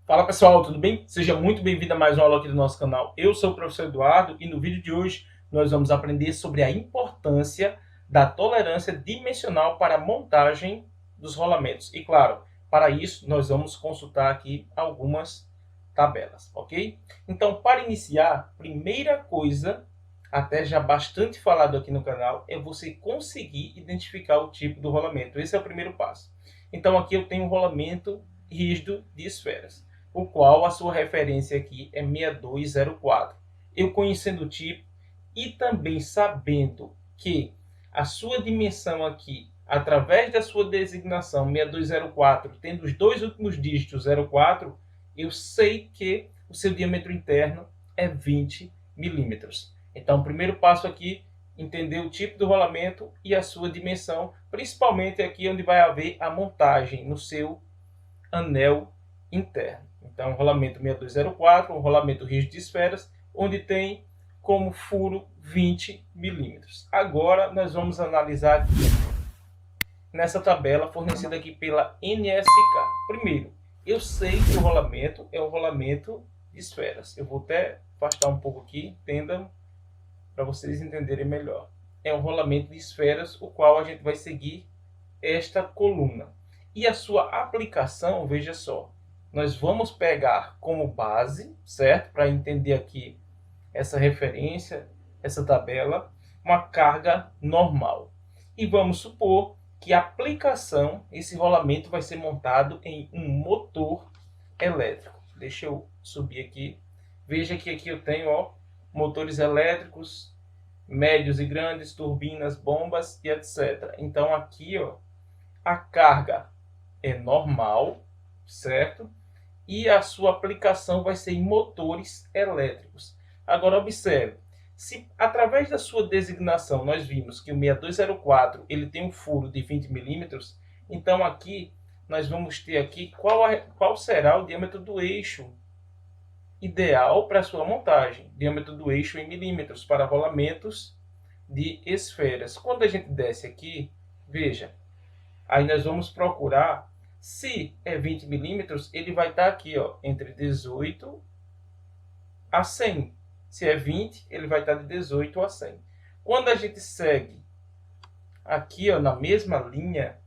Fala pessoal, tudo bem? Seja muito bem-vindo a mais uma aula aqui do nosso canal. Eu sou o professor Eduardo e no vídeo de hoje nós vamos aprender sobre a importância da tolerância dimensional para a montagem dos rolamentos. E claro, para isso nós vamos consultar aqui algumas tabelas, ok? Então, para iniciar, primeira coisa, até já bastante falado aqui no canal, é você conseguir identificar o tipo do rolamento. Esse é o primeiro passo. Então aqui eu tenho um rolamento rígido de esferas, o qual a sua referência aqui é 6204. Eu conhecendo o tipo e também sabendo que a sua dimensão aqui, através da sua designação 6204, tendo os dois últimos dígitos 04, eu sei que o seu diâmetro interno é 20 milímetros. Então, o primeiro passo aqui, entender o tipo do rolamento e a sua dimensão, principalmente aqui onde vai haver a montagem no seu anel interno. Então, rolamento 6204, um rolamento rígido de esferas, onde tem como furo 20 milímetros. Agora, nós vamos analisar aqui, nessa tabela fornecida aqui pela NSK. Primeiro, eu sei que o rolamento é um rolamento de esferas. Eu vou até afastar um pouco aqui, entendam, para vocês entenderem melhor. É um rolamento de esferas, o qual a gente vai seguir esta coluna. E a sua aplicação, veja só, nós vamos pegar como base, certo? Para entender aqui essa referência, essa tabela, uma carga normal. E vamos supor que a aplicação, esse rolamento vai ser montado em um motor elétrico. Deixa eu subir aqui. Veja que aqui eu tenho, ó, motores elétricos, médios e grandes, turbinas, bombas e etc. Então aqui, ó, a carga é normal, certo? E a sua aplicação vai ser em motores elétricos. Agora observe, se através da sua designação nós vimos que o 6204 ele tem um furo de 20 milímetros, então aqui nós vamos ter aqui qual será o diâmetro do eixo ideal para a sua montagem. Diâmetro do eixo em milímetros para rolamentos de esferas. Quando a gente desce aqui, veja, aí nós vamos procurar, se é 20 milímetros, ele vai estar aqui, ó, entre 18 a 100. Se é 20, ele vai estar de 18 a 100. Quando a gente segue aqui, ó, na mesma linha,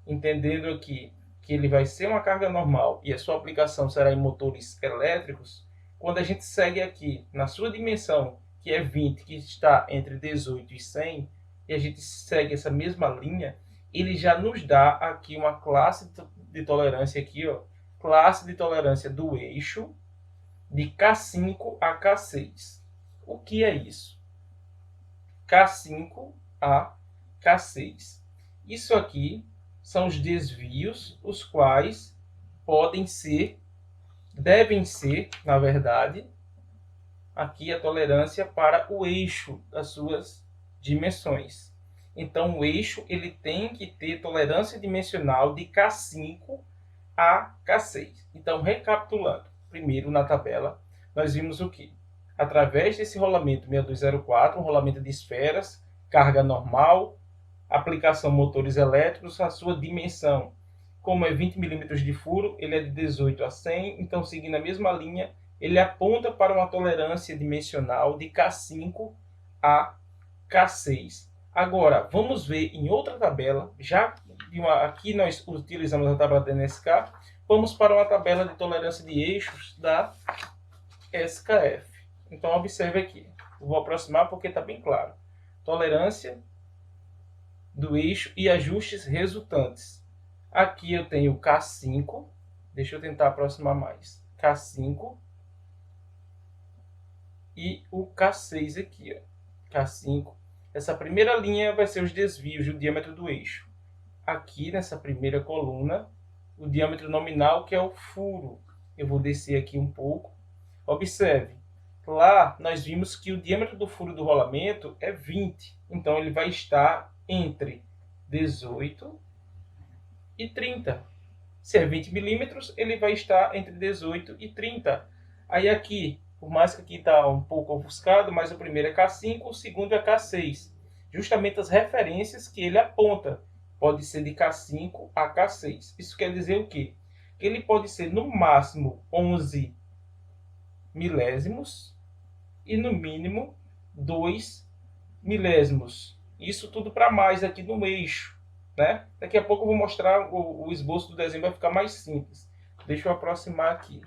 entendendo aqui que ele vai ser uma carga normal e a sua aplicação será em motores elétricos, quando a gente segue aqui na sua dimensão, que é 20, que está entre 18 e 100, e a gente segue essa mesma linha, ele já nos dá aqui uma classe de tolerância aqui, ó, classe de tolerância do eixo de K5 a K6. O que é isso? K5 a K6. Isso aqui são os desvios, os quais devem ser, na verdade, aqui a tolerância para o eixo das suas dimensões. Então, o eixo ele tem que ter tolerância dimensional de K5 a K6. Então, recapitulando, primeiro na tabela, nós vimos o que? Através desse rolamento 6204, um rolamento de esferas, carga normal, aplicação motores elétricos, a sua dimensão, como é 20 milímetros de furo, ele é de 18 a 100, então seguindo a mesma linha, ele aponta para uma tolerância dimensional de K5 a K6. Agora, vamos ver em outra tabela, aqui nós utilizamos a tabela da NSK, vamos para uma tabela de tolerância de eixos da SKF. Então, observe aqui, eu vou aproximar porque está bem claro. Tolerância do eixo e ajustes resultantes. Aqui eu tenho K5, deixa eu tentar aproximar mais, K5 e o K6 aqui, ó. K5. Essa primeira linha vai ser os desvios do diâmetro do eixo. Aqui nessa primeira coluna, o diâmetro nominal, que é o furo. Eu vou descer aqui um pouco. Observe, lá nós vimos que o diâmetro do furo do rolamento é 20. Então ele vai estar entre 18 e 30. Se é 20 milímetros, ele vai estar entre 18 e 30. Aí aqui, por mais que aqui está um pouco ofuscado, mas o primeiro é K5, o segundo é K6. Justamente as referências que ele aponta. Pode ser de K5 a K6. Isso quer dizer o quê? que ele pode ser no máximo 11 milésimos e no mínimo 2 milésimos. Isso tudo para mais aqui no eixo, né? Daqui a pouco eu vou mostrar o esboço do desenho, vai ficar mais simples. Deixa eu aproximar aqui.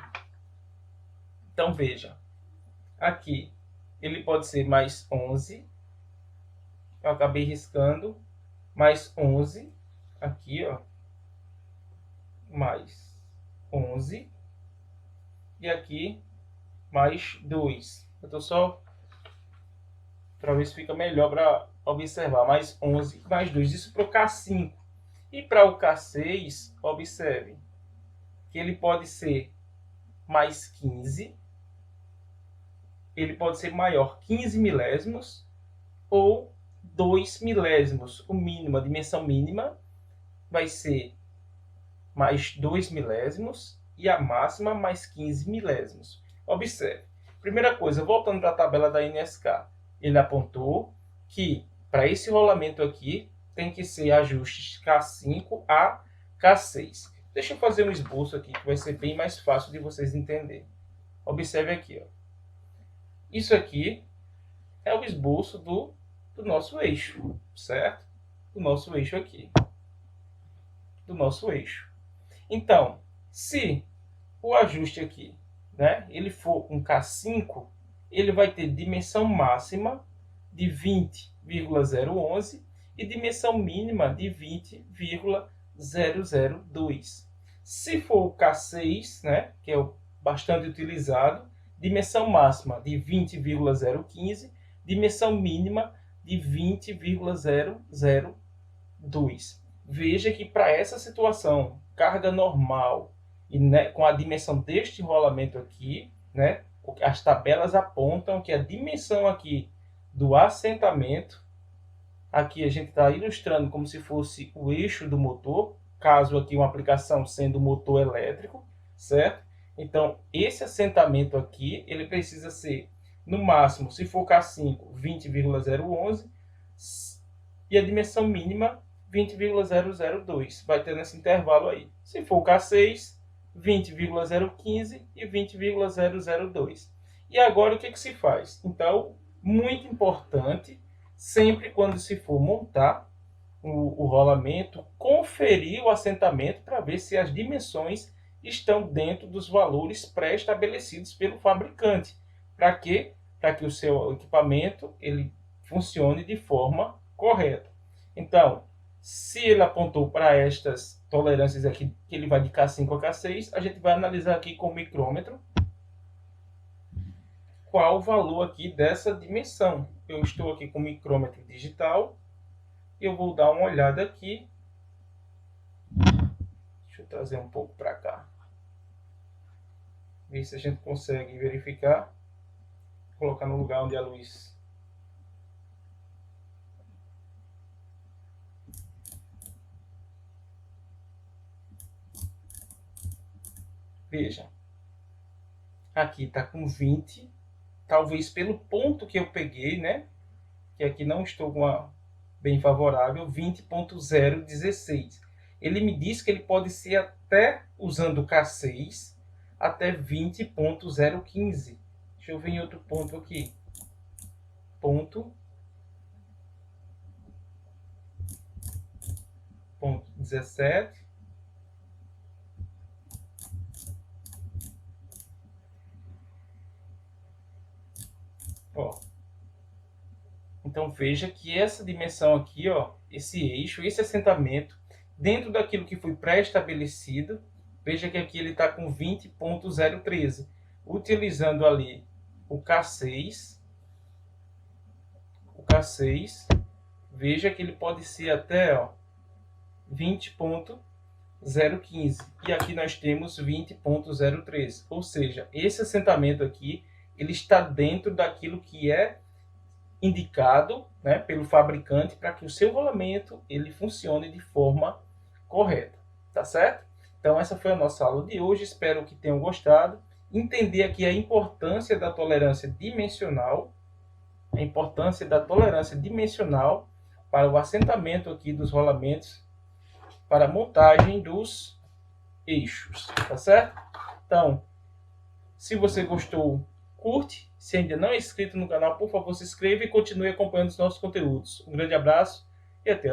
Então veja, aqui ele pode ser mais 11, eu acabei riscando, mais 11, aqui ó, mais 11, e aqui mais 2. Eu estou só para ver se fica melhor para observar, mais 11, mais 2, isso para o K5. E para o K6, observe que ele pode ser mais 15, ele pode ser maior 15 milésimos ou 2 milésimos. O mínimo, a dimensão mínima vai ser mais 2 milésimos e a máxima mais 15 milésimos. Observe. Primeira coisa, voltando para a tabela da NSK, ele apontou que para esse rolamento aqui tem que ser ajustes K5 a K6. Deixa eu fazer um esboço aqui que vai ser bem mais fácil de vocês entenderem. Observe aqui, ó. Isso aqui é o esboço do nosso eixo, certo? Do nosso eixo aqui. Do nosso eixo. Então, se o ajuste aqui, né, ele for um K5, ele vai ter dimensão máxima de 20,011 e dimensão mínima de 20,002. Se for o K6, né, que é o bastante utilizado, dimensão máxima de 20,015, dimensão mínima de 20,002. Veja que para essa situação, carga normal, e né, com a dimensão deste rolamento aqui, né, as tabelas apontam que a dimensão aqui do assentamento, aqui a gente está ilustrando como se fosse o eixo do motor, caso aqui uma aplicação sendo motor elétrico, certo? Então, esse assentamento aqui, ele precisa ser, no máximo, se for K5, 20,011, e a dimensão mínima, 20,002. Vai ter nesse intervalo aí. Se for K6, 20,015 e 20,002. E agora o que se faz? Então, muito importante, sempre quando se for montar o rolamento, conferir o assentamento para ver se as dimensões estão dentro dos valores pré-estabelecidos pelo fabricante. Para quê? Para que o seu equipamento ele funcione de forma correta. Então, se ele apontou para estas tolerâncias aqui, que ele vai de K5 a K6, a gente vai analisar aqui com o micrômetro qual o valor aqui dessa dimensão. Eu estou aqui com o micrômetro digital e eu vou dar uma olhada aqui. Deixa eu trazer um pouco para cá. Ver se a gente consegue verificar. Vou colocar no lugar onde a luz... Veja, aqui está com 20, talvez pelo ponto que eu peguei, né? Que aqui não estou com uma bem favorável, 20.016. Ele me diz que ele pode ser até, usando o K6, até 20.015. Deixa eu ver em outro ponto aqui. Ponto 17. Ó. Então veja que essa dimensão aqui, ó, esse eixo, esse assentamento, dentro daquilo que foi pré-estabelecido, veja que aqui ele está com 20.013. Utilizando ali o K6, veja que ele pode ser até 20.015. E aqui nós temos 20.013. Ou seja, esse assentamento aqui, ele está dentro daquilo que é indicado, né, pelo fabricante para que o seu rolamento ele funcione de forma correta, tá certo? Então essa foi a nossa aula de hoje, espero que tenham gostado. Entender aqui a importância da tolerância dimensional, para o assentamento aqui dos rolamentos, para a montagem dos eixos, tá certo? Então, se você gostou, curte. Se ainda não é inscrito no canal, por favor, se inscreva e continue acompanhando os nossos conteúdos. Um grande abraço e até